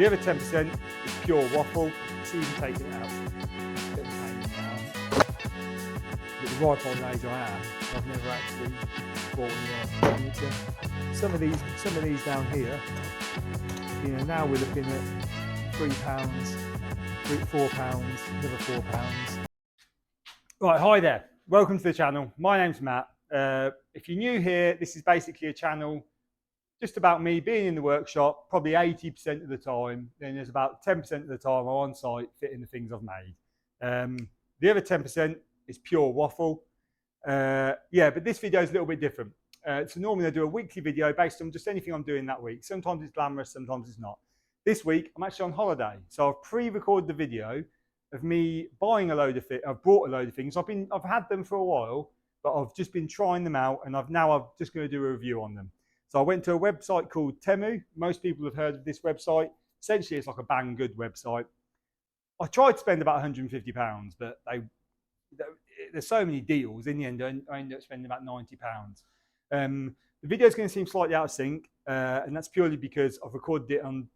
The other 10% is pure waffle. It's even taking it out. A bit of a pain in the ass. But the ripe old age I am, I've never actually bought any furniture. Some of these down here, you know, now we're looking at £3, £4, another £4. Right, hi there. Welcome to the channel. My name's Matt. If you're new here, this is basically a channel just about me being in the workshop, probably 80% of the time. Then there's about 10% of the time I'm on site fitting the things I've made. The other 10% is pure waffle. Yeah, but this video is a little bit different. So normally I do a weekly video based on just anything I'm doing that week. Sometimes it's glamorous, sometimes it's not. This week I'm actually on holiday, so I've pre-recorded the video of me buying a load of things. I've bought a load of things. I've had them for a while, but I've just been trying them out, and I'm just going to do a review on them. So I went to a website called Temu. Most people have heard of this website. Essentially, it's like a bang good website. I tried to spend about £150, but there's so many deals. In the end, I ended up spending about £90. The video is going to seem slightly out of sync, and that's purely because I've recorded it on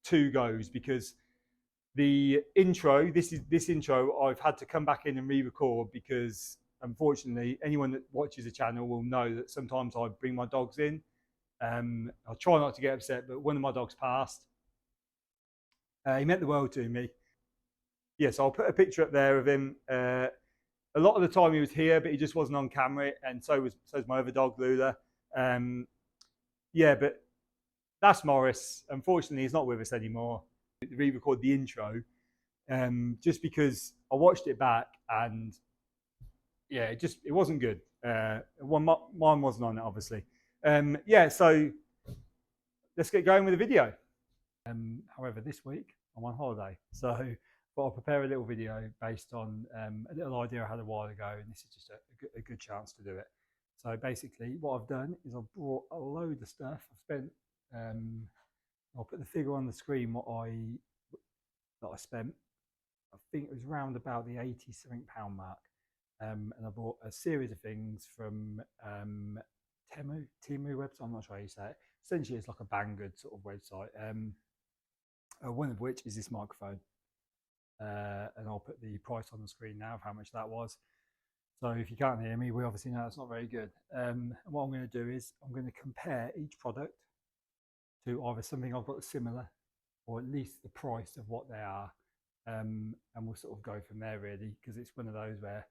2 goes. Because the intro, this intro, I've had to come back in and re-record because, unfortunately, anyone that watches the channel will know that sometimes I bring my dogs in. I'll try not to get upset, but one of my dogs passed. He meant the world to me. Yeah, so I'll put a picture up there of him. A lot of the time he was here, but he just wasn't on camera, and so's my other dog, Lula. Yeah, but that's Morris. Unfortunately, he's not with us anymore. Re-record the intro, just because I watched it back, and yeah, it wasn't good. Mine wasn't on it, obviously. Yeah, so let's get going with the video. However, this week I'm on holiday, so I'll prepare a little video based on a little idea I had a while ago, and this is just a good chance to do it. So basically, what I've done is I've brought a load of stuff. I've spent, I'll put the figure on the screen that I spent. I think it was round about the £80-something mark, and I bought a series of things from Temu website. I'm not sure how you say it. Essentially, it's like a bang good sort of website. One of which is this microphone, and I'll put the price on the screen now of how much that was. So if you can't hear me, we obviously know it's not very good. And what I'm going to do is I'm going to compare each product to either something I've got similar, or at least the price of what they are, and we'll sort of go from there, really, because it's one of those where,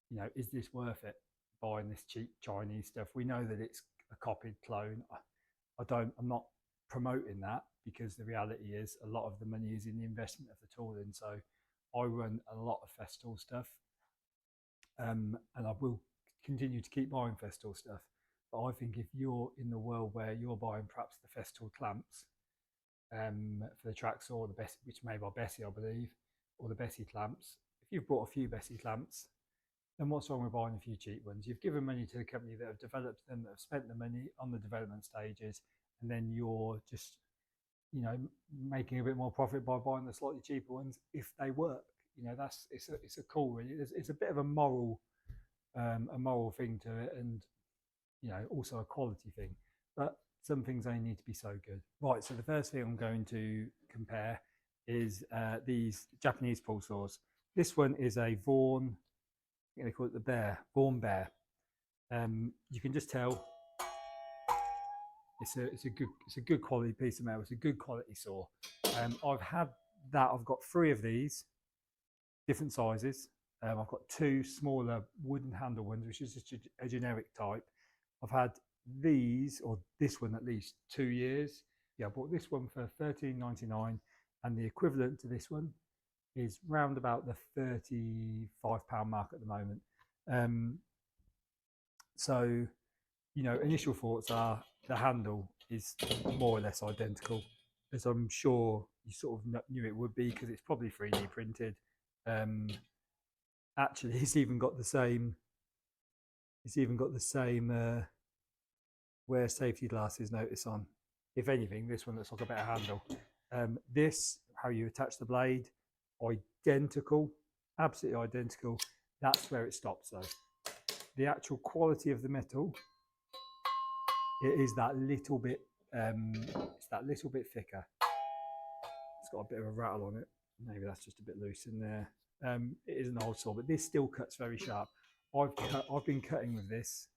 you know, is this worth it? Buying this cheap Chinese stuff. We know that it's a copied clone. I'm not promoting that, because the reality is a lot of the money is in the investment of the tooling. So I run a lot of Festool stuff, and I will continue to keep buying Festool stuff. But I think if you're in the world where you're buying perhaps the Festool clamps for the Traxxas, or the Bessie, which are made by Bessie, I believe, or the Bessie clamps, if you've bought a few Bessie clamps, then what's wrong with buying a few cheap ones? You've given money to the company that have developed them, that have spent the money on the development stages, and then you're just, you know, making a bit more profit by buying the slightly cheaper ones if they work. You know, it's a cool, really. It's a bit of a moral thing to it, and, you know, also a quality thing. But some things only need to be so good. Right, so the first thing I'm going to compare is these Japanese pull saws. This one is a Vaughan. I think they call it the Vaughan Bear. You can just tell it's a good quality piece of metal. It's a good quality saw. I've got 3 of these, different sizes. I've got 2 smaller wooden handle ones, which is just a generic type. I've had these, or this one at least, 2 years. Yeah, I bought this one for £13.99, and the equivalent to this one is round about the £35 mark at the moment. So, you know, initial thoughts are the handle is more or less identical, as I'm sure you sort of knew it would be, because it's probably 3D printed. Actually, it's even got the same wear safety glasses notice on. If anything, this one looks like a better handle. This, how you attach the blade, identical, absolutely identical. That's where it stops though. The actual quality of the metal, it is that little bit, it's that little bit thicker. got a bit of a rattle on it. Maybe that's just a bit loose in there. It is an old saw, but this still cuts very sharp. I've been cutting with this,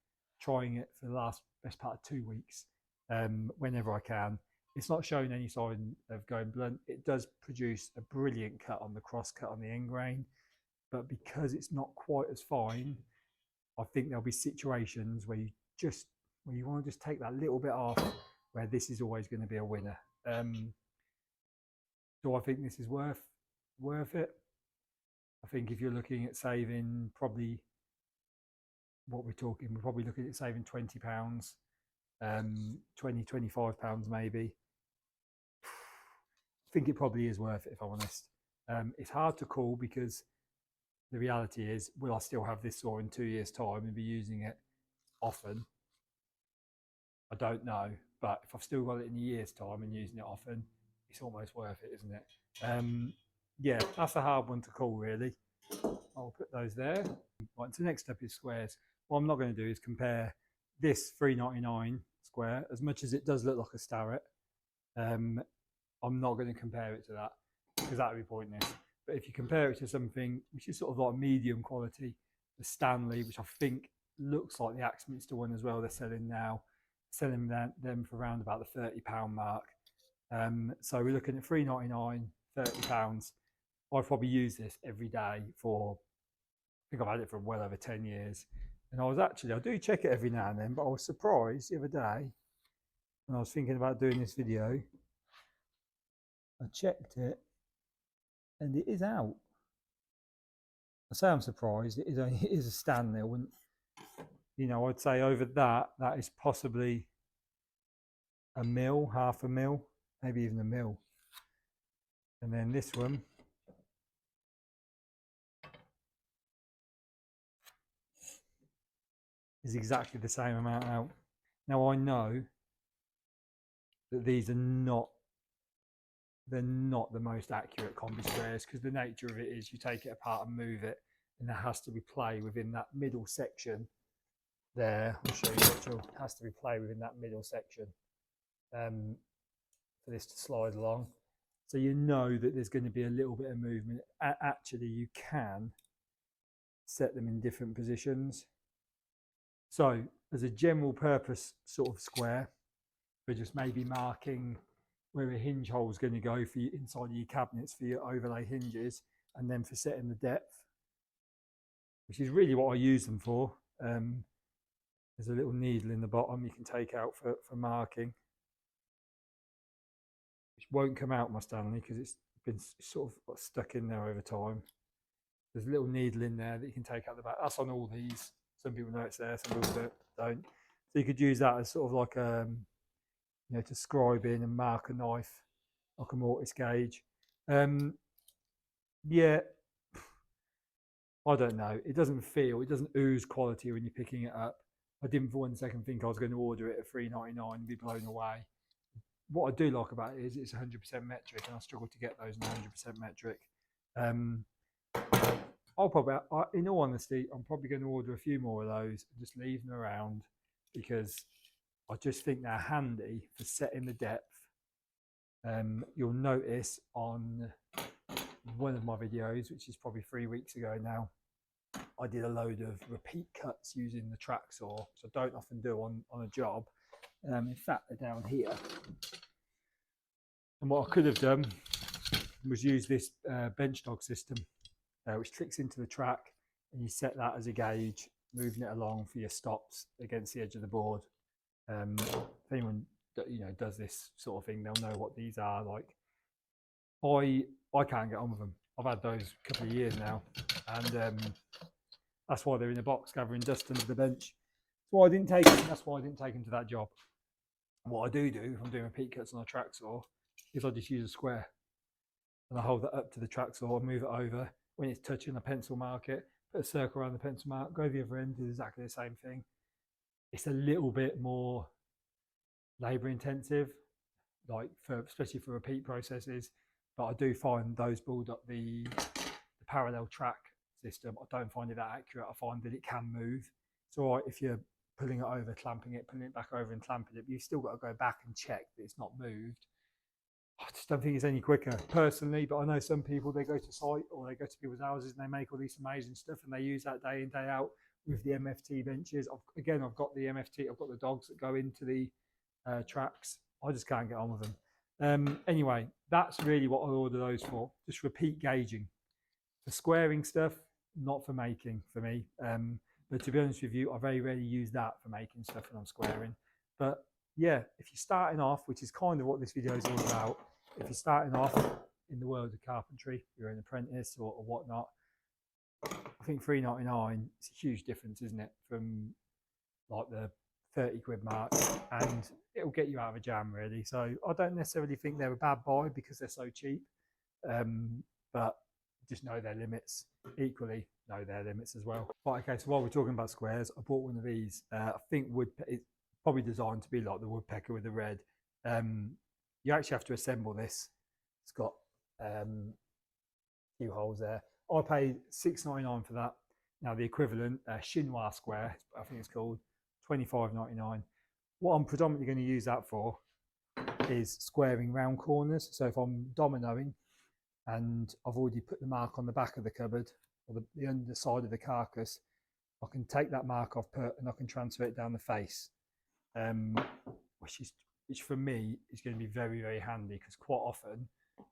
trying it for the best part of 2 weeks, whenever I can. It's not showing any sign of going blunt. It does produce a brilliant cut on the cross cut on the end grain, but because it's not quite as fine, I think there'll be situations where you want to just take that little bit off, where this is always going to be a winner. Do I think this is worth it? I think if you're looking at saving, probably what we're probably looking at saving £20, 20, £25 maybe. I think it probably is worth it, if I'm honest. It's hard to call because the reality is, will I still have this saw in 2 years' time and be using it often? I don't know, but if I've still got it in a year's time and using it often, it's almost worth it, isn't it? Yeah, that's a hard one to call, really. I'll put those there. Right, so next up is squares. What I'm not going to do is compare this $3.99 square, as much as it does look like a Starrett. I'm not going to compare it to that because that would be pointless. But if you compare it to something which is sort of like medium quality, the Stanley, which I think looks like the Axminster one as well, they're selling now, selling them for around about the £30 mark. So we're looking at $3.99, £30. I've probably used this every day for, I think I've had it for well over 10 years. And I do check it every now and then, but I was surprised the other day when I was thinking about doing this video. I checked it and it is out. I say I'm surprised. It is a Stanley. I wouldn't, I'd say over that is possibly a mil, half a mil, maybe even a mil. And then this one is exactly the same amount out. Now I know that these are not, they're not the most accurate combi squares, because the nature of it is you take it apart and move it, and there has to be play within that middle section there. I'll show you Rachel. It has to be play within that middle section for this to slide along. So you know that there's going to be a little bit of movement. Actually, you can set them in different positions. So as a general purpose sort of square, we're just maybe marking where a hinge hole is going to go for you inside of your cabinets for your overlay hinges, and then for setting the depth, which is really what I use them for. There's a little needle in the bottom you can take out for marking, which won't come out my Stanley because it's been sort of got stuck in there over time. There's a little needle in there that you can take out the back. That's on all these. Some people know it's there, some people don't. So you could use that as sort of like to scribe in and mark a knife, like a mortise gauge. Yeah, I don't know. It doesn't ooze quality when you're picking it up. I didn't for 1 second think I was going to order it at $3.99 and be blown away. What I do like about it is it's 100% metric, and I struggle to get those in 100% metric. I'll probably, in all honesty, I'm probably going to order a few more of those and just leave them around, because I just think they're handy for setting the depth. You'll notice on one of my videos, which is probably 3 weeks ago now, I did a load of repeat cuts using the track saw, which I don't often do on a job. In fact, they're down here. And what I could have done was use this bench dog system, which clicks into the track, and you set that as a gauge, moving it along for your stops against the edge of the board. If anyone does this sort of thing, they'll know what these are like. I can't get on with them. I've had those a couple of years now, and that's why they're in a box gathering dust under the bench. That's why I didn't take them. That's why I didn't take them to that job. What I do if I'm doing repeat cuts on a track saw is I just use a square, and I hold that up to the track saw and move it over. When it's touching, a pencil mark it, put a circle around the pencil mark, go the other end, do exactly the same thing. It's a little bit more labor intensive, especially for repeat processes, but I do find those build up the parallel track system. I don't find it that accurate. I find that it can move. It's all right if you're pulling it over, clamping it back over and clamping it, but you've still got to go back and check that it's not moved. I just don't think it's any quicker personally, but I know some people, they go to site or they go to people's houses and they make all this amazing stuff and they use that day in, day out with the MFT benches. I've got the MFT, I've got the dogs that go into the tracks. I just can't get on with them. Anyway, that's really what I'll order those for. Just repeat gauging. For squaring stuff, not for making for me. But to be honest with you, I very rarely use that for making stuff when I'm squaring. But yeah, if you're starting off, which is kind of what this video is all about, if you're starting off in the world of carpentry, you're an apprentice or whatnot, I think £3.99 is a huge difference, isn't it? From like the 30 quid mark, and it'll get you out of a jam really. So I don't necessarily think they're a bad buy because they're so cheap, but just know their limits. Equally know their limits as well. Right, okay, so while we're talking about squares, I bought one of these. I think it's probably designed to be like the woodpecker with the red. You actually have to assemble this. It's got a few holes there. I paid £6.99 for that. Now the equivalent, chinois square, I think it's called, £25.99. What I'm predominantly going to use that for is squaring round corners. So if I'm dominoing and I've already put the mark on the back of the cupboard or the underside of the carcass, I can take that mark I've put and I can transfer it down the face, which for me is going to be very, very handy because quite often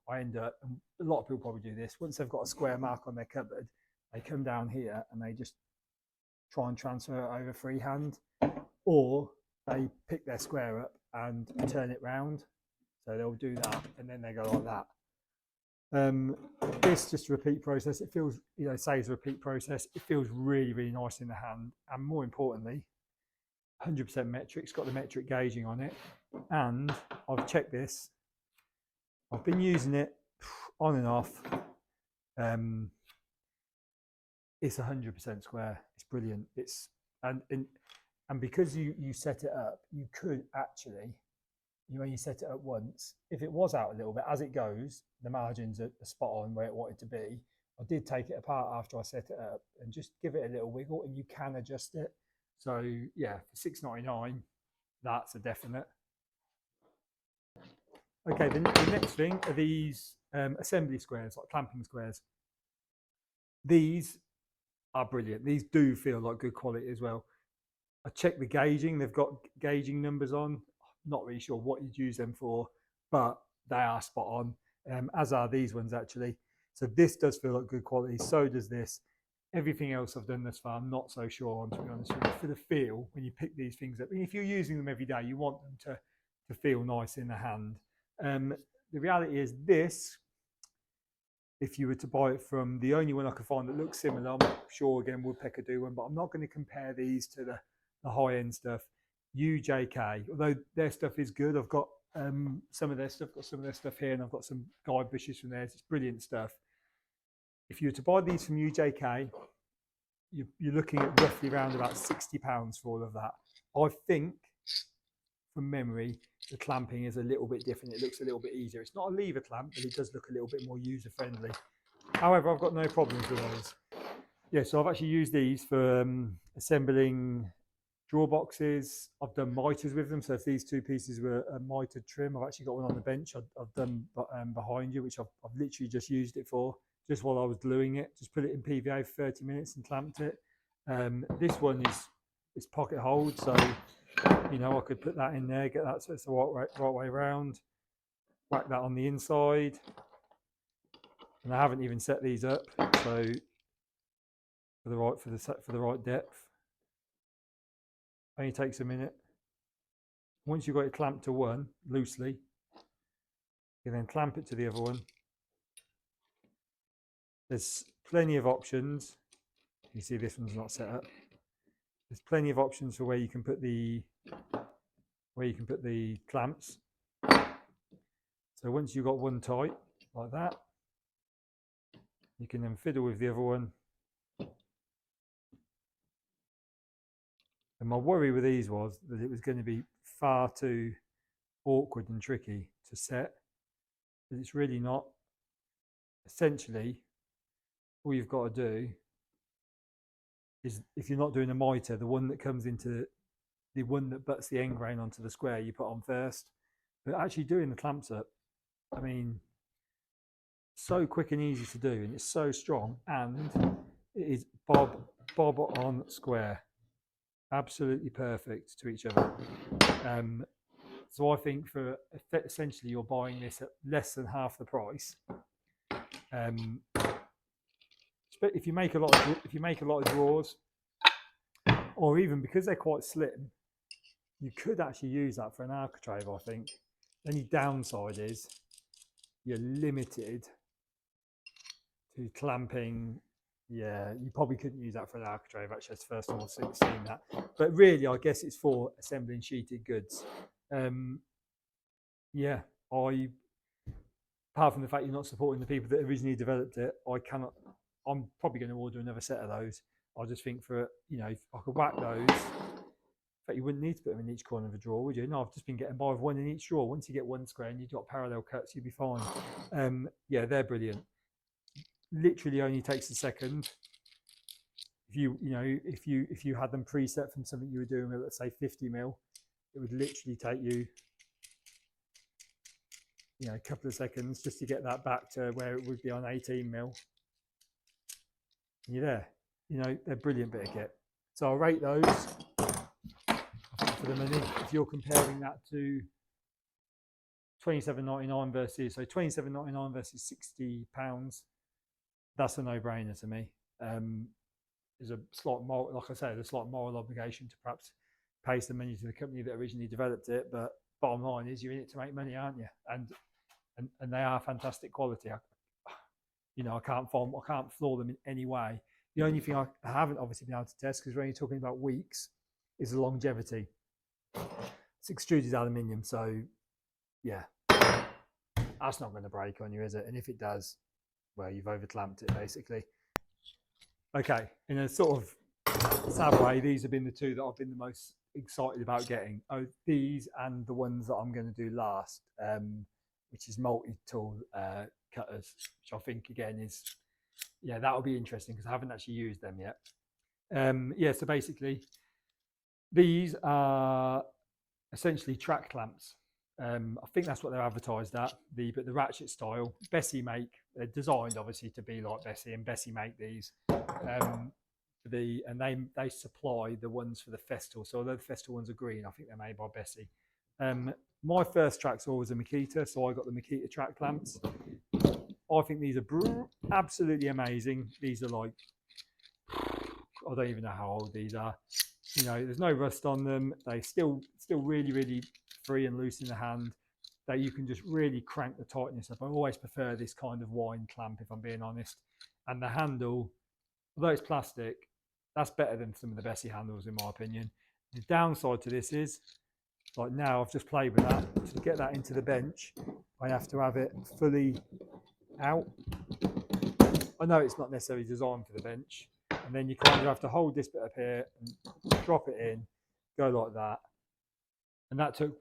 I end up, and a lot of people probably do this, once they've got a square mark on their cupboard, they come down here and they just try and transfer it over freehand, or they pick their square up and turn it round. So they'll do that and then they go like that. This just a repeat process. It feels, saves a repeat process. It feels really, really nice in the hand, and more importantly, 100% metric. It's got the metric gauging on it, and I've checked this. I've been using it on and off. It's 100% square. It's brilliant. It's and because you set it up, you could actually, when you set it up once, if it was out a little bit, as it goes, the margins are spot on where it wanted to be. I did take it apart after I set it up and just give it a little wiggle, and you can adjust it. So yeah, for £6.99, that's a definite. Okay, the next thing are these assembly squares, like clamping squares. These are brilliant. These do feel like good quality as well. I checked the gauging. They've got gauging numbers on. I'm not really sure what you'd use them for, but they are spot on, as are these ones actually. So this does feel like good quality. So does this. Everything else I've done thus far, I'm not so sure on, to be honest with you. For the feel, when you pick these things up, if you're using them every day, you want them to feel nice in the hand. The reality is this, if you were to buy it from the only one I could find that looks similar, I'm not sure, again, Woodpecker do one, but I'm not going to compare these to the high-end stuff. UJK, although their stuff is good. I've got some of their stuff here, and I've got some guide bushes from theirs. It's brilliant stuff. If you were to buy these from UJK, you're looking at roughly around about £60 for all of that. I think, from memory, the clamping is a little bit different. It looks a little bit easier. It's not a lever clamp, but it does look a little bit more user-friendly. However, I've got no problems with those. Yeah, so I've actually used these for assembling drawer boxes. I've done miters with them. So if these two pieces were a mitered trim, I've actually got one on the bench I've done behind you, which I've literally just used it for, just while I was gluing it. Just put it in PVA for 30 minutes and clamped it. This one is pocket hold, so I could put that in there, get that so it's the right way around, whack that on the inside, and I haven't even set these up, so for the right depth. Only takes a minute. Once you've got it clamped to one loosely, you then clamp it to the other one. There's plenty of options. You see this one's not set up. There's plenty of options for where you can put the clamps. So once you've got one tight like that, you can then fiddle with the other one. And my worry with these was that it was going to be far too awkward and tricky to set, but it's really not. Essentially, all you've got to do is, if you're not doing a mitre, the one that comes into the one that butts the end grain onto the square, you put on first. But actually doing the clamps up I mean, so quick and easy to do, and it's so strong, and it is bob on square, absolutely perfect to each other. So I think for essentially you're buying this at less than half the price. If you make a lot of drawers, or even because they're quite slim, you could actually use that for an architrave. I think. The only downside is you're limited to clamping. Yeah, you probably couldn't use that for an architrave. Actually, that's the first time I've seen that. But really, I guess it's for assembling sheeted goods. Yeah, apart from the fact you're not supporting the people that originally developed it, I'm probably going to order another set of those. I just think for, if I could whack those, in fact, you wouldn't need to put them in each corner of a drawer, would you? No, I've just been getting by with one in each drawer. Once you get one square and you've got parallel cuts, you'll be fine. Yeah, they're brilliant. Literally only takes a second. If you had them preset from something you were doing with, let's say 50mm, it would literally take you, a couple of seconds just to get that back to where it would be on 18mm. And you're there. They're brilliant bit of kit. So I'll rate those for the money. If you're comparing that to £27.99 versus £27.99 versus £60, that's a no-brainer to me. There's a slight moral, like I say, there's a slight moral obligation to perhaps pay some money to the company that originally developed it, but bottom line is you're in it to make money, aren't you? And they are fantastic quality. I can't flaw them in any way. The only thing I haven't obviously been able to test, because we're only talking about weeks, is the longevity. It's extruded aluminium, so yeah, that's not going to break on you, is it? And if it does, well, you've over-clamped it basically. Okay, in a sort of sad way, these have been the two that I've been the most excited about getting. Oh, these and the ones that I'm going to do last, which is multi-tool cutters, which I think again is, that'll be interesting because I haven't actually used them yet. So basically, these are essentially track clamps. I think that's what they're advertised at. But the ratchet style, Bessie make. They're designed obviously to be like Bessie, and Bessie make these. And they supply the ones for the Festool. So although the Festool ones are green, I think they're made by Bessie. My first track saw was a Makita, so I got the Makita track clamps. I think these are absolutely amazing. These are like, I don't even know how old these are. There's no rust on them. They still really, really free and loose in the hand. That you can just really crank the tightness up. I always prefer this kind of wine clamp, if I'm being honest. And the handle, although it's plastic, that's better than some of the Bessie handles in my opinion. The downside to this is, like now I've just played with that. To get that into the bench, I have to have it fully out. I know it's not necessarily designed for the bench. And then you kind of have to hold this bit up here and drop it in, go like that. And that took,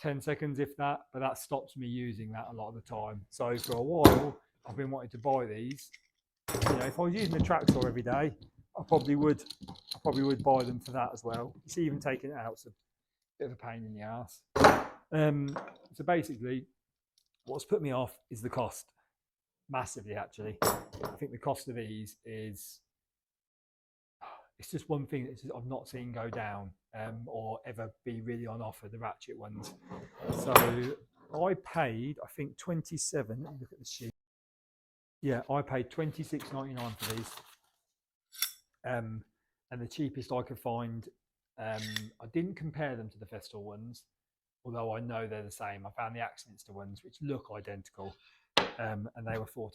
10 seconds, if that, but that stops me using that a lot of the time. So for a while, I've been wanting to buy these. If I was using the track saw every day, I probably would buy them for that as well. You see, even taking it out, it's a bit of a pain in the ass. So basically, what's put me off is the cost. Massively, actually. I think the cost of these is, it's just one thing that I've not seen go down or ever be really on offer, the ratchet ones. So I paid, I think 27, let me look at the sheet. Yeah, I paid £26.99 for these. And the cheapest I could find, I didn't compare them to the Festool ones, although I know they're the same. I found the Axminster ones, which look identical, and they were £40.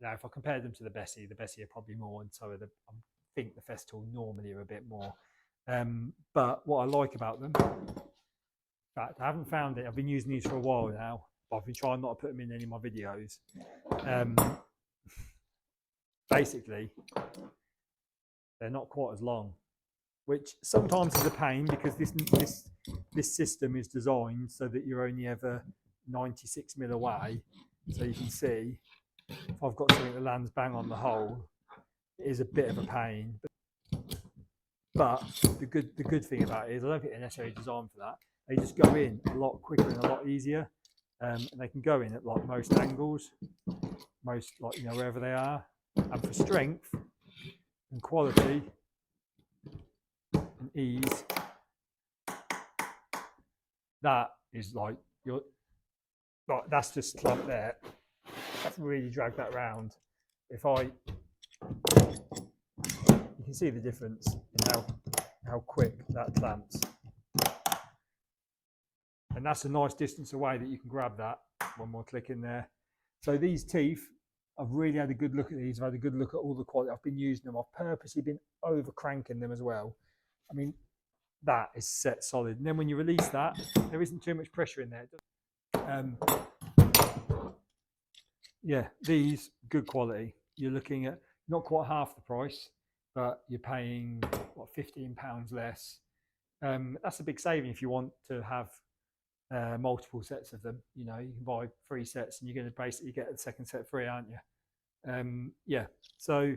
Now, if I compared them to the Bessie are probably more, and so are I think the Festool normally are a bit more. But what I like about them, in fact, I haven't found it. I've been using these for a while now, but I've been trying not to put them in any of my videos. Basically, they're not quite as long, which sometimes is a pain because this system is designed so that you're only ever 96mm away. So you can see if I've got something that lands bang on the hole, it is a bit of a pain. But the good thing about it is I don't think they're necessarily designed for that. They just go in a lot quicker and a lot easier. and they can go in at like most angles, most like, you know, wherever they are. And for strength and quality and ease, that is like your, like that's just clumped there. I've really dragged that round. If I, you can see the difference in how quick that clamps. And that's a nice distance away that you can grab that. One more click in there. So these teeth, I've really had a good look at these. I've had a good look at all the quality. I've been using them. I've purposely been over cranking them as well. I mean, that is set solid. And then when you release that, there isn't too much pressure in there. Yeah, these, good quality. You're looking at not quite half the price, but you're paying, what, £15 less. That's a big saving if you want to have multiple sets of them. You know, you can buy 3 sets and you're going to basically get the second set free, aren't you? Yeah, so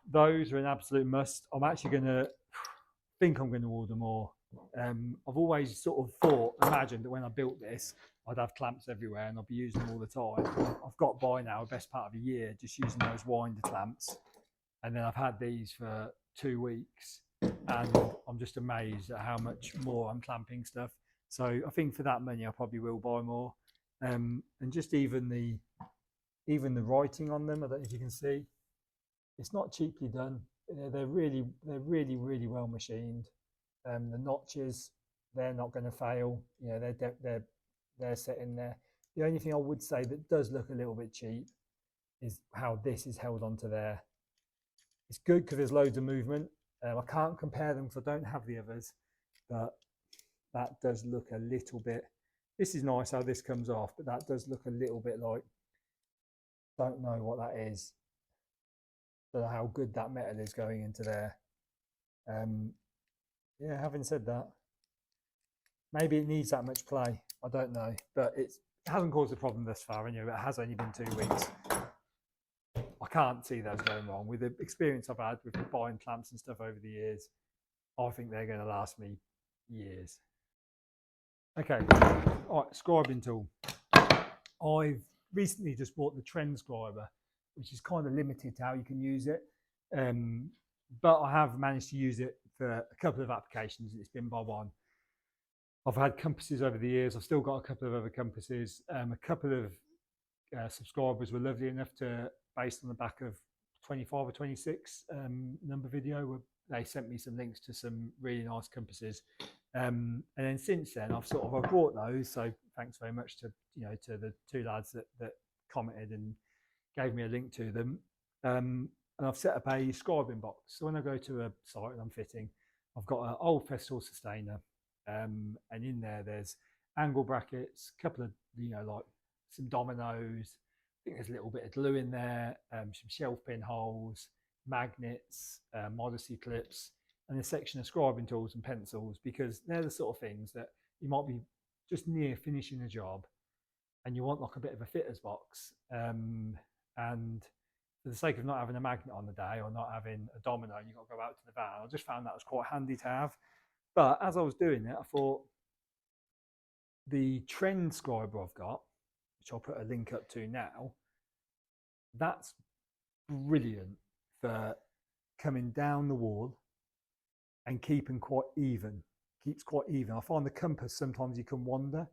those are an absolute must. I'm actually going to I'm going to order more. I've always sort of imagined that when I built this, I'd have clamps everywhere and I'd be using them all the time. I've got by now the best part of a year just using those winder clamps, and then I've had these for 2 weeks, and I'm just amazed at how much more I'm clamping stuff. So I think for that money, I probably will buy more. And just even the writing on them, I don't know if you can see, it's not cheaply done. They're really well machined. The notches, they're not going to fail. You know, they're set in there. The only thing I would say that does look a little bit cheap is how this is held onto there. It's good because there's loads of movement. I can't compare them because I don't have the others, but that does look a little bit. This is nice how this comes off, but that does look a little bit like, don't know what that is. Don't know how good that metal is going into there. Yeah, having said that, maybe it needs that much play. I don't know, but it hasn't caused a problem thus far. Anyway, it has only been 2 weeks. I can't see those going wrong. With the experience I've had with buying clamps and stuff over the years, I think they're going to last me years. Okay, all right, scribing tool. I've recently just bought the Trend Scriber, which is kind of limited to how you can use it. But I have managed to use it for a couple of applications. It's been by one. I've had compasses over the years. I've still got a couple of other compasses. A couple of subscribers were lovely enough to, based on the back of 25 or 26 number video, they sent me some links to some really nice compasses. And then since then, I've bought those. So thanks very much to the 2 lads that commented and gave me a link to them. And I've set up a scribing box. So when I go to a site and I'm fitting, I've got an old pestle sustainer, and in there's angle brackets, a couple of like some dominoes. I think there's a little bit of glue in there, some shelf pin holes, magnets, modesty clips, and a section of scribing tools and pencils, because they're the sort of things that you might be just near finishing a job and you want like a bit of a fitter's box. And for the sake of not having a magnet on the day or not having a domino and you've got to go out to the van, I just found that was quite handy to have. But as I was doing it, I thought the Trend Scriber I've got, which I'll put a link up to now, that's brilliant for coming down the wall and keeping quite even. Keeps quite even. I find the compass sometimes you can wander,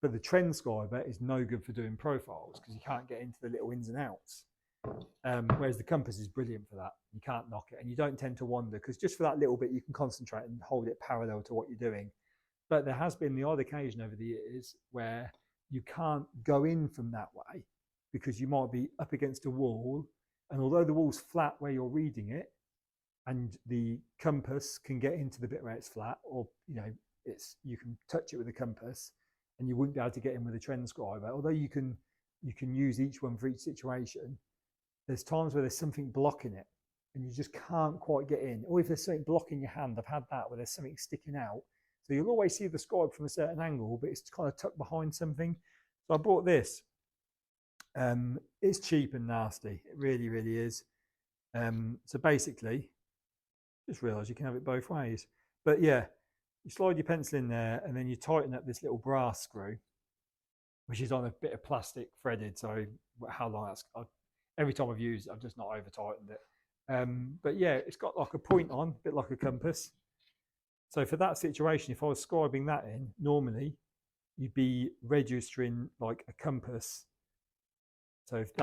but the Trend Scriber is no good for doing profiles because you can't get into the little ins and outs. Whereas the compass is brilliant for that. You can't knock it and you don't tend to wander because just for that little bit you can concentrate and hold it parallel to what you're doing. But there has been the odd occasion over the years where you can't go in from that way because you might be up against a wall, and although the wall's flat where you're reading it and the compass can get into the bit where it's flat, or you can touch it with the compass and you wouldn't be able to get in with a Trend Scriber, although you can use each one for each situation. There's times where there's something blocking it and you just can't quite get in. Or if there's something blocking your hand, I've had that where there's something sticking out. So you'll always see the scribe from a certain angle, but it's kind of tucked behind something. So I bought this. It's cheap and nasty. It really, really is. So basically, just realised you can have it both ways. But yeah, You slide your pencil in there, and then you tighten up this little brass screw, which is on a bit of plastic threaded. So how long that's, every time I've used it, I've just not over tightened it. But yeah, it's got like a point on, a bit like a compass. So for that situation, if I was scribing that in, normally you'd be registering like a compass. So if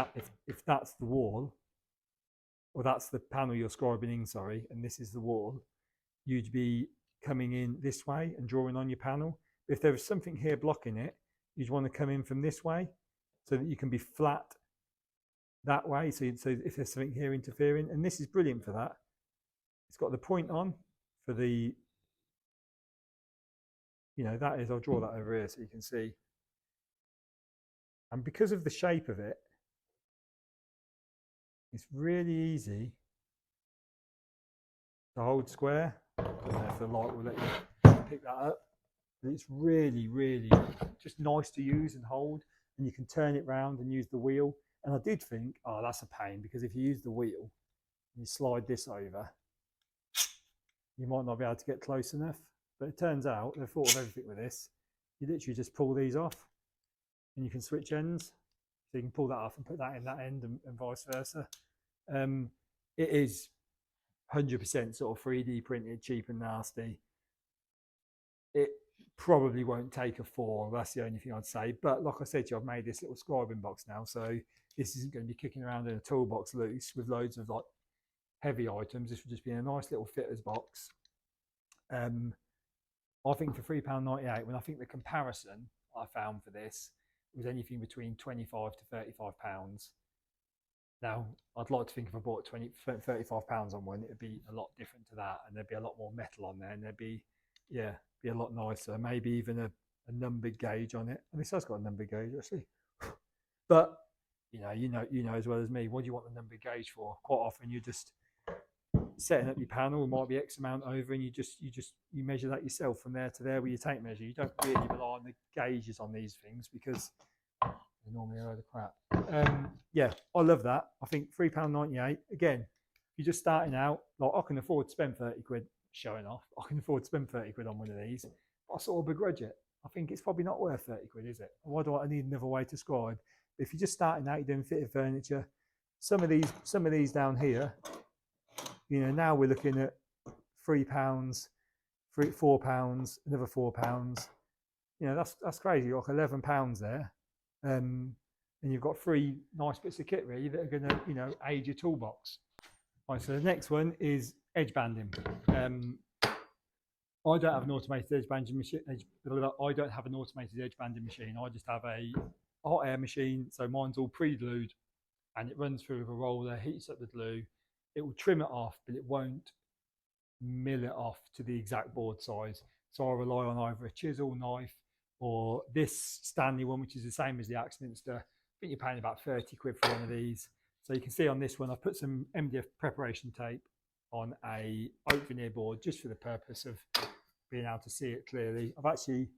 that's the wall, or that's the panel you're scribing in, sorry, and this is the wall, you'd be coming in this way and drawing on your panel. If there was something here blocking it, you'd want to come in from this way so that you can be flat that way. So if there's something here interfering, and this is brilliant for that. It's got the point on for the, that is, I'll draw that over here so you can see. And because of the shape of it, it's really easy to hold square. I don't know if the light will let you pick that up. But it's really, really just nice to use and hold. And you can turn it round and use the wheel. And I did think, oh, that's a pain, because if you use the wheel and you slide this over, you might not be able to get close enough. But it turns out they've thought of everything with this. You literally just pull these off and you can switch ends. So you can pull that off and put that in that end, and vice versa. It is 100% sort of 3D printed, cheap and nasty. It probably won't take a fall. That's the only thing I'd say. But like I said to you, I've made this little scribing box now, so this isn't going to be kicking around in a toolbox loose with loads of like heavy items. This would just be a nice little fitter's box. I think for £3.98, when I think the comparison I found for this was anything between £25 to £35. Now, I'd like to think if I bought £35 on one, it'd be a lot different to that, and there'd be a lot more metal on there, and there'd be, yeah, be a lot nicer. Maybe even a numbered gauge on it. And this has got a numbered gauge actually. But you know as well as me, what do you want the numbered gauge for? Quite often you're just setting up your panel, it might be X amount over, and you measure that yourself from there to there with your tape measure. You don't really rely on the gauges on these things because they're normally a load of crap. Yeah, I love that. I think £3.98. Again, if you're just starting out, like I can afford to spend 30 quid showing off. I can afford to spend 30 quid on one of these, but I sort of begrudge it. I think it's probably not worth 30 quid, is it? Why do I need another way to scribe? But if you're just starting out, you're doing fitted furniture, some of these down here, now we're looking at £3, £4, another £4. That's crazy. Like £11 there. And you've got 3 nice bits of kit really that are going to, aid your toolbox. Right, so the next one is edge banding. I don't have an automated edge banding machine. I don't have an automated edge banding machine. I just have a hot air machine. So mine's all pre-glued, and it runs through with a roller, heats up the glue. It will trim it off, but it won't mill it off to the exact board size. So I rely on either a chisel, knife, or this Stanley one, which is the same as the Axminster. I think you're paying about 30 quid for one of these. So you can see on this one, I've put some MDF preparation tape on a oak veneer board just for the purpose of being able to see it clearly. I've actually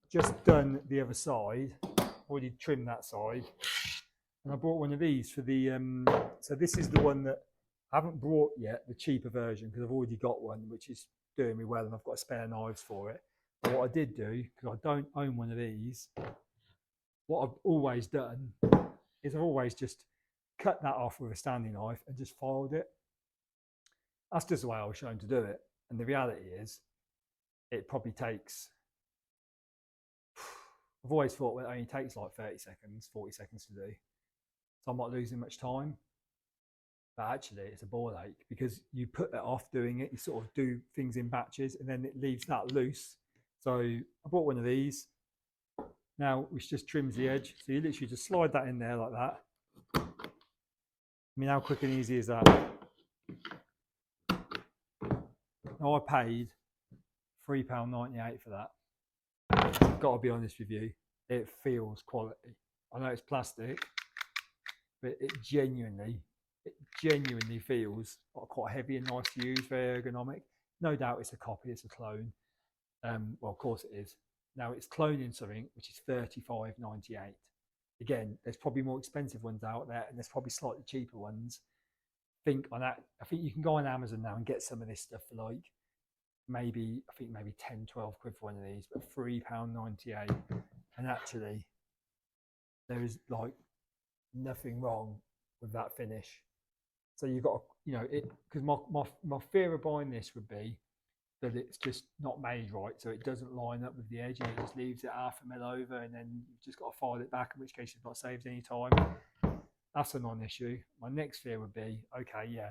just done the other side, already trimmed that side. And I bought one of these for the, so this is the one that I haven't brought yet, the cheaper version, because I've already got one, which is doing me well, and I've got spare knives for it. But what I did do, because I don't own one of these, what I've always done is I've always just cut that off with a Stanley knife and just filed it. That's just the way I was shown to do it. And the reality is, it probably takes, I've always thought it only takes like 30 seconds, 40 seconds to do. So I'm not losing much time. But actually, it's a ball ache because you put it off doing it, you sort of do things in batches, and then it leaves that loose. So I bought one of these now, which just trims the edge. So you literally just slide that in there like that. I mean, how quick and easy is that? Now, I paid £3.98 for that. I've got to be honest with you, it feels quality. I know it's plastic, but it genuinely feels quite heavy and nice to use, very ergonomic. No doubt it's a copy, it's a clone. Well, of course it is. Now it's cloning something which is £35.98. Again, there's probably more expensive ones out there, and there's probably slightly cheaper ones. I think you can go on Amazon now and get some of this stuff for like maybe, I think maybe 10, 12 quid for one of these, but £3.98. And actually, there is like nothing wrong with that finish. So you've got, you know, it, because my fear of buying this would be that it's just not made right, so it doesn't line up with the edge and it just leaves it half a mil over, and then you've just got to file it back, in which case you've not saved any time. That's a non-issue. My next fear would be, okay, yeah,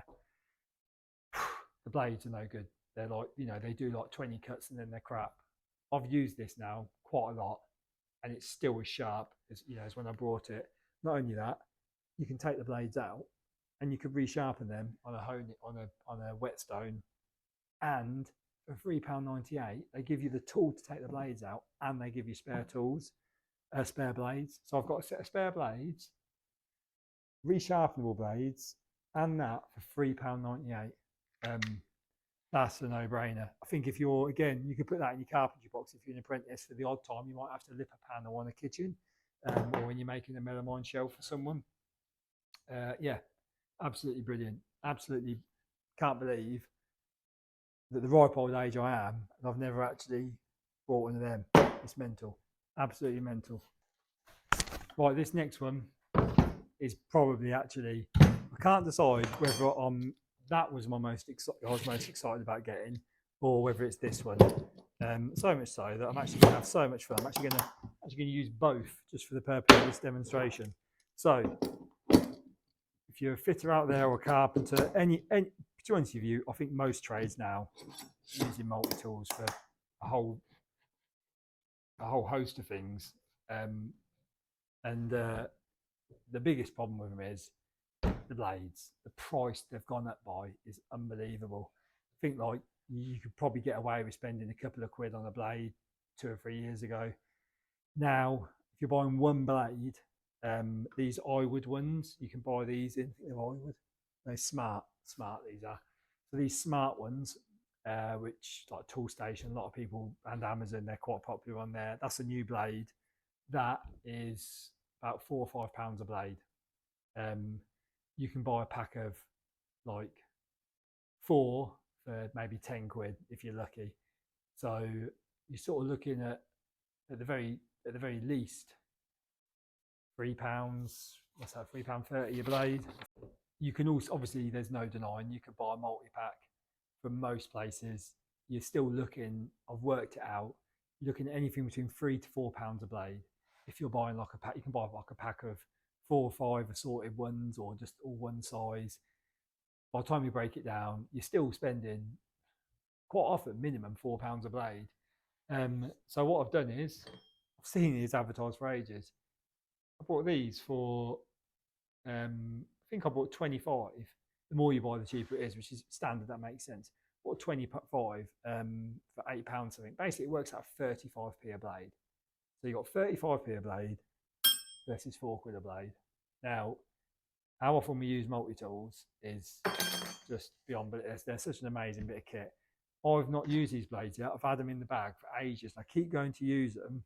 the blades are no good. They're like, you know, they do like 20 cuts and then they're crap. I've used this now quite a lot, and it's still as sharp as, you know, as when I brought it. Not only that, you can take the blades out and you can resharpen them on a whetstone, and for £3.98 they give you the tool to take the blades out, and they give you spare tools, spare blades. So I've got a set of spare blades, resharpenable blades, and that for £3.98. That's a no-brainer. I think if you're, again, you could put that in your carpentry box if you're an apprentice. For the odd time you might have to lip a panel on a kitchen, or when you're making a melamine shelf for someone. Yeah, absolutely brilliant. Absolutely can't believe that the ripe old age I am, and I've never actually bought one of them. It's mental. Absolutely mental. Right, this next one is probably actually, I can't decide whether that was I was most excited about getting, or whether it's this one. So much so that I'm actually going to have so much fun. I'm actually going to use both just for the purpose of this demonstration. So, if you're a fitter out there or a carpenter, to be honest with you, I think most trades now using multi-tools for a whole host of things. The biggest problem with them is the blades. The price they've gone up by is unbelievable. I think like you could probably get away with spending a couple of quid on a blade 2 or 3 years ago. Now, if you're buying one blade, these iWood ones, you can buy these in iWood. They're smart these are. So these smart ones, which like Toolstation, a lot of people, and Amazon, they're quite popular on there. That's a new blade. That is about £4 or £5 a blade. You can buy a pack of like 4 for maybe 10 quid if you're lucky. So you're sort of looking at the very least £3. What's that? £3.30 a blade. You can also, obviously, there's no denying, you can buy a multi-pack from most places. You're still looking, I've worked it out, you're looking at anything between £3 to £4 a blade. If you're buying like a pack, you can buy like a pack of 4 or 5 assorted ones, or just all one size. By the time you break it down, you're still spending quite often minimum £4 a blade. So what I've done is, I've seen these advertised for ages. I bought these for, I think I bought 25. The more you buy, the cheaper it is, which is standard. That makes sense. I bought 25 for £8 something. Basically, it works out 35p a blade. So you got 35p a blade versus 4 quid a blade. Now, how often we use multi-tools is just beyond, but they're such an amazing bit of kit. I've not used these blades yet. I've had them in the bag for ages. I keep going to use them,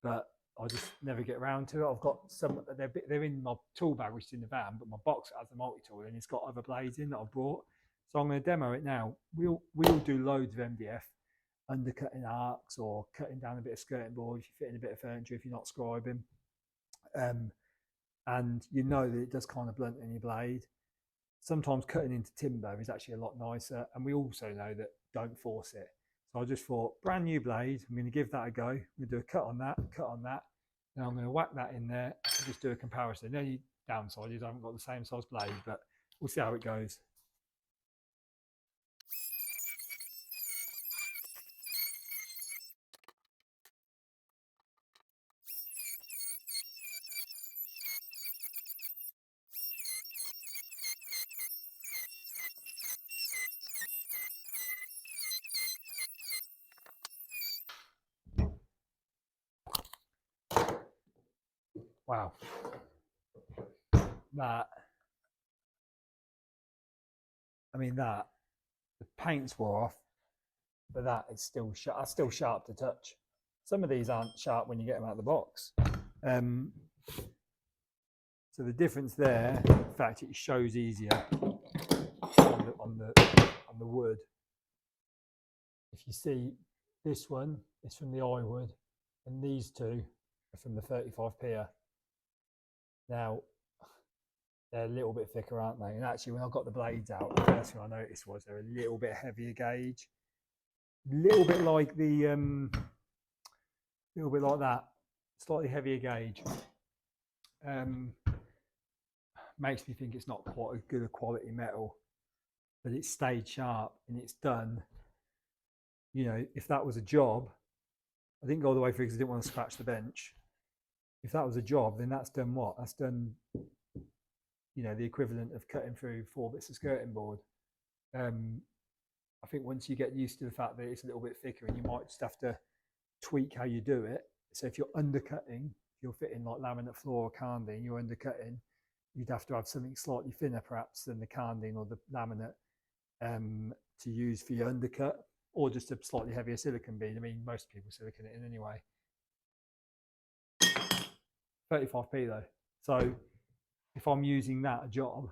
but I just never get around to it. I've got some, they're in my tool bag, which is in the van, but my box has the multi-tool and it's got other blades in that I've brought. So I'm going to demo it now. We'll do loads of MDF, undercutting arcs or cutting down a bit of skirting board if you're fitting a bit of furniture, if you're not scribing. And you know that it does kind of blunt in your blade. Sometimes cutting into timber is actually a lot nicer, and we also know that don't force it. So I just thought, brand new blade, I'm going to give that a go. I'm going to do a cut on that, and I'm going to whack that in there and just do a comparison. The only downside is I haven't got the same size blade, but we'll see how it goes. Wow. That, the paint's wore off, but that is still sharp. That's still sharp to touch. Some of these aren't sharp when you get them out of the box. So the difference there, in fact, it shows easier on the wood. if you see, this one is from the iWood, and these two are from the 35p. Now, they're a little bit thicker, aren't they? And actually, when I got the blades out, the first thing I noticed was they're a little bit heavier gauge. A little bit like the, little bit like that, slightly heavier gauge. Makes me think it's not quite as good a quality metal, but it's stayed sharp and it's done. You know, if that was a job, I didn't go all the way through because I didn't want to scratch the bench. If that was a job, then that's done what? That's done, you know, the equivalent of cutting through 4 bits of skirting board. I think once you get used to the fact that it's a little bit thicker, and you might just have to tweak how you do it. So if you're undercutting, if you're fitting like laminate floor or cardine, you're undercutting, you'd have to have something slightly thinner perhaps than the cardine or the laminate to use for your undercut, or just a slightly heavier silicone bead. I mean, most people silicone it in anyway. 35p though. So if I'm using that a job,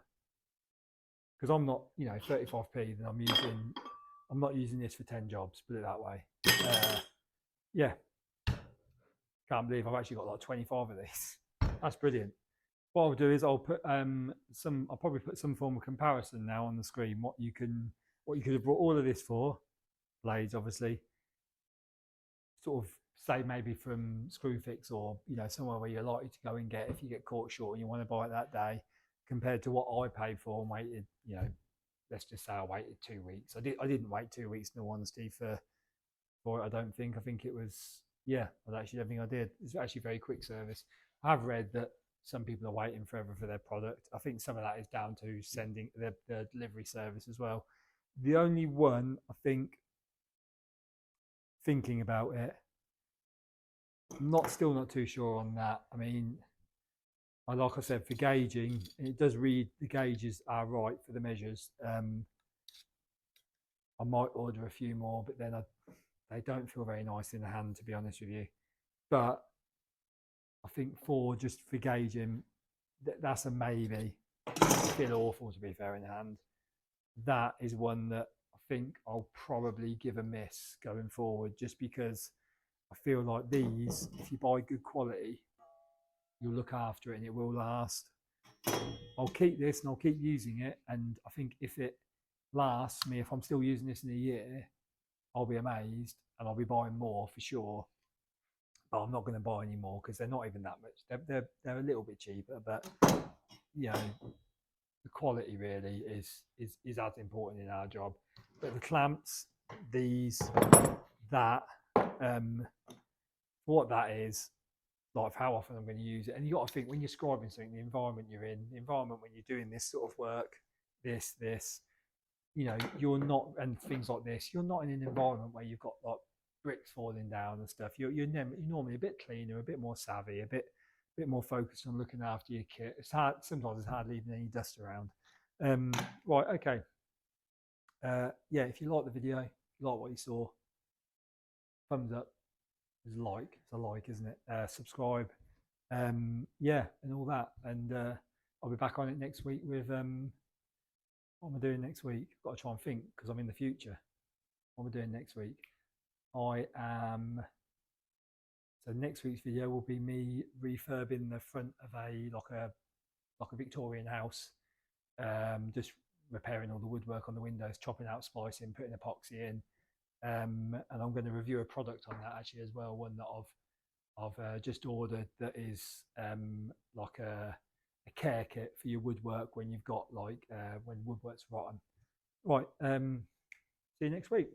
because I'm not, you know, 35p, then I'm not using this for 10 jobs, put it that way. Yeah, can't believe I've actually got like 25 of these. That's brilliant. What I'll do is I'll put I'll probably put some form of comparison now on the screen, what you could have brought all of this for, blades obviously, sort of say maybe from Screwfix, or you know, somewhere where you're likely to go and get if you get caught short and you want to buy it that day, compared to what I paid for and waited, you know, let's just say I waited 2 weeks. I didn't wait 2 weeks, in all honesty, for it. I don't think. I think it was, yeah, I actually don't think I did. It's actually very quick service. I've read that some people are waiting forever for their product. I think some of that is down to sending the delivery service as well. The only one, I think, thinking about it, I'm still not too sure on that. I mean, like I said, for gauging, it does read the gauges are right for the measures. I might order a few more, but then they don't feel very nice in the hand, to be honest with you. But I think just for gauging, that's a maybe. I feel awful, to be fair, in the hand. That is one that I think I'll probably give a miss going forward, just because I feel like these, if you buy good quality, you'll look after it and it will last. I'll keep this and I'll keep using it, and I think if it lasts me, if I'm still using this in a year, I'll be amazed and I'll be buying more for sure. But I'm not going to buy any more because they're not even that much. They're a little bit cheaper, but you know, the quality really is as important in our job. But the clamps, these, that, what that is, like how often I'm going to use it. And you got to think, when you're scribing something, the environment you're in, the environment when you're doing this sort of work, this, you know, you're not, and things like this, you're not in an environment where you've got like bricks falling down and stuff. You're normally a bit cleaner, a bit more savvy, a bit more focused on looking after your kit. It's hard, sometimes it's hard leaving any dust around. Right, okay. Yeah, if you like the video, if you like what you saw, thumbs up. It's a like, isn't it? Subscribe, yeah, and all that. And I'll be back on it next week with what am I doing next week? I've got to try and think, because I'm in the future. What am I doing next week? So next week's video will be me refurbing the front of like a Victorian house, just repairing all the woodwork on the windows, chopping out, splicing, putting epoxy in. And I'm going to review a product on that actually as well, one that I've just ordered, that is like a care kit for your woodwork when you've got like when woodwork's rotten. Right, see you next week.